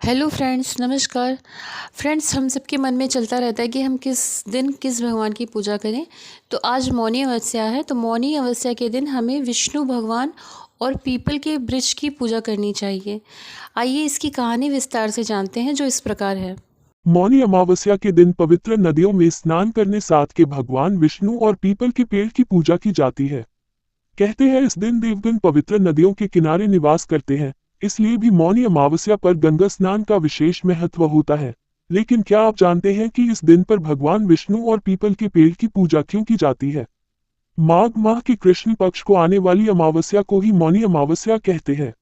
Hello friends, नमस्कार। Friends, हम सबके मन में चलता रहता है कि हम किस दिन किस भगवान की पूजा करें। तो आज मौनी अमावस्या है, तो मौनी अमावस्या के दिन हमें विष्णु भगवान और पीपल के वृक्ष की पूजा करनी चाहिए। आइए इसकी कहानी विस्तार से जानते हैं, जो इस प्रकार है। मौनी अमावस्या के दिन पवित्र नदियों में स्नान करने साथ के भगवान विष्णु और पीपल के पेड़ की पूजा की जाती है। कहते हैं इस दिन देवगण पवित्र नदियों के किनारे निवास करते हैं, इसलिए भी मौनी अमावस्या पर गंगा स्नान का विशेष महत्व होता है। लेकिन क्या आप जानते हैं कि इस दिन पर भगवान विष्णु और पीपल के पेड़ की पूजा क्यों की जाती है? माघ माह के कृष्ण पक्ष को आने वाली अमावस्या को ही मौनी अमावस्या कहते हैं।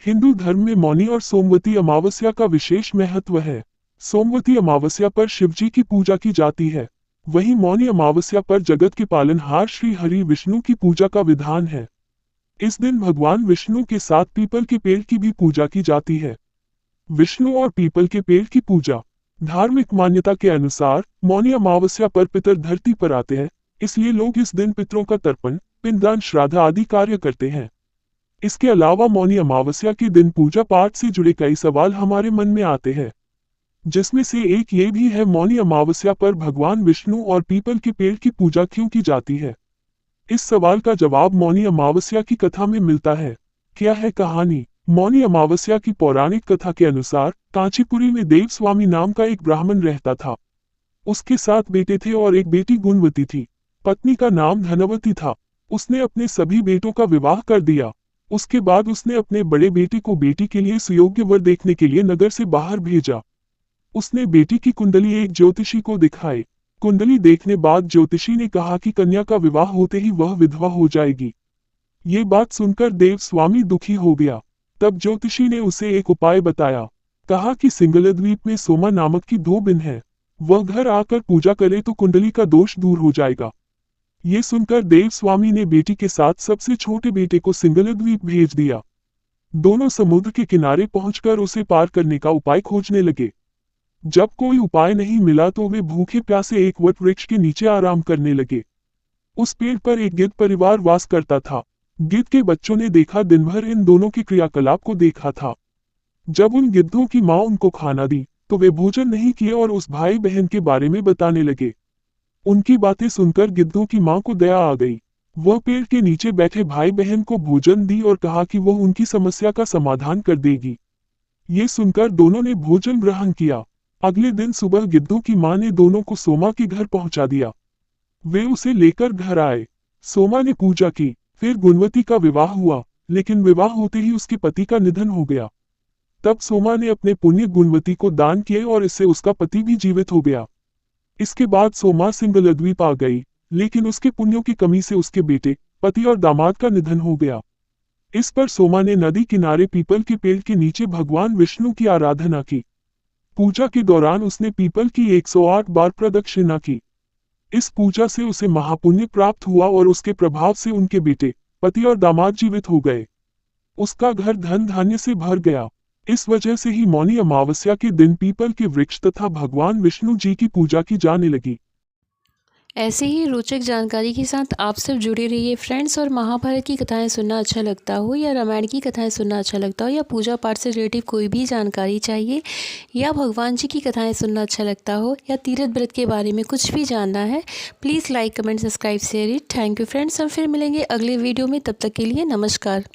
हिंदू धर्म में मौनी और सोमवती अमावस्या का विशेष महत्व है। सोमवती अमावस्या पर शिवजी की पूजा की जाती है, वहीं मौनी अमावस्या पर जगत के पालनहार श्री हरि विष्णु की पूजा का विधान है। इस दिन भगवान विष्णु के साथ पीपल के पेड़ की भी पूजा की जाती है। विष्णु और पीपल के पेड़ की पूजा। धार्मिक मान्यता के अनुसार मौनी अमावस्या पर पितर धरती पर आते हैं, इसलिए लोग इस दिन पितरों का तर्पण, पिंडदान, श्राद्ध आदि कार्य करते हैं। इसके अलावा मौनी अमावस्या के दिन पूजा पाठ से जुड़े कई सवाल हमारे मन में आते हैं, जिसमें से एक ये भी है, मौनी अमावस्या पर भगवान विष्णु और पीपल के पेड़ की पूजा क्यों की जाती है? इस सवाल का जवाब मौनी अमावस्या की कथा में मिलता है। क्या है कहानी? मौनी अमावस्या की पौराणिक कथा के अनुसार कांचीपुरी में देव स्वामी नाम का एक ब्राह्मण रहता था। उसके 7 बेटे थे और एक बेटी गुणवती थी। पत्नी का नाम धनवती था। उसने अपने सभी बेटों का विवाह कर दिया। उसके बाद उसने अपने बड़े बेटे को बेटी के लिए सुयोग्य वर देखने के लिए नगर से बाहर भेजा। उसने बेटी की कुंडली एक ज्योतिषी को दिखाई। कुंडली देखने बाद ज्योतिषी ने कहा कि कन्या का विवाह होते ही वह विधवा हो जाएगी। ये बात सुनकर देव स्वामी दुखी हो गया। तब ज्योतिषी ने उसे एक उपाय बताया। कहा कि सिंगलद्वीप में सोमा नामक की 2 बिन है, वह घर आकर पूजा करे तो कुंडली का दोष दूर हो जाएगा। ये सुनकर देव स्वामी ने बेटी के साथ सबसे छोटे बेटे को सिंगलद्वीप भेज दिया। दोनों समुद्र के किनारे पहुंचकर उसे पार करने का उपाय खोजने लगे। जब कोई उपाय नहीं मिला तो वे भूखे प्यासे एक वट वृक्ष के नीचे आराम करने लगे। उस पेड़ पर एक गिद्ध परिवार वास करता था। गिद्ध के बच्चों ने देखा दिन भर इन दोनों के क्रियाकलाप को देखा था। जब उन गिद्धों की मां उनको खाना दी तो वे भोजन नहीं किए और उस भाई बहन के बारे में बताने लगे। उनकी बातें सुनकर गिद्धों की मां को दया आ गई। वह पेड़ के नीचे बैठे भाई बहन को भोजन दी और कहा कि वह उनकी समस्या का समाधान कर देगी। ये सुनकर दोनों ने भोजन ग्रहण किया। अगले दिन सुबह गिद्धों की मां ने दोनों को सोमा के घर पहुंचा दिया। वे उसे लेकर घर आए। सोमा ने पूजा की, फिर गुणवती का विवाह हुआ, लेकिन विवाह होते ही उसके पति का निधन हो गया। तब सोमा ने अपने पुण्य गुणवती को दान किए और इससे उसका पति भी जीवित हो गया। इसके बाद सोमा सिंगलद्वीप आ गई, लेकिन उसके पुण्यों की कमी से उसके बेटे, पति और दामाद का निधन हो गया। इस पर सोमा ने नदी किनारे पीपल के पेड़ के नीचे भगवान विष्णु की आराधना की। पूजा के दौरान उसने पीपल की 108 बार प्रदक्षिणा की। इस पूजा से उसे महापुण्य प्राप्त हुआ और उसके प्रभाव से उनके बेटे, पति और दामाद जीवित हो गए। उसका घर धन धान्य से भर गया। इस वजह से ही मौनी अमावस्या के दिन पीपल के वृक्ष तथा भगवान विष्णु जी की पूजा की जाने लगी। ऐसे ही रोचक जानकारी के साथ आप सब जुड़े रहिए फ्रेंड्स। और महाभारत की कथाएं सुनना अच्छा लगता हो, या रामायण की कथाएं सुनना अच्छा लगता हो, या पूजा पाठ से रिलेटिव कोई भी जानकारी चाहिए, या भगवान जी की कथाएं सुनना अच्छा लगता हो, या तीर्थ व्रत के बारे में कुछ भी जानना है, please like, comment, subscribe, share it. Thank you friends. हम फिर मिलेंगे अगले वीडियो में, तब तक के लिए नमस्कार।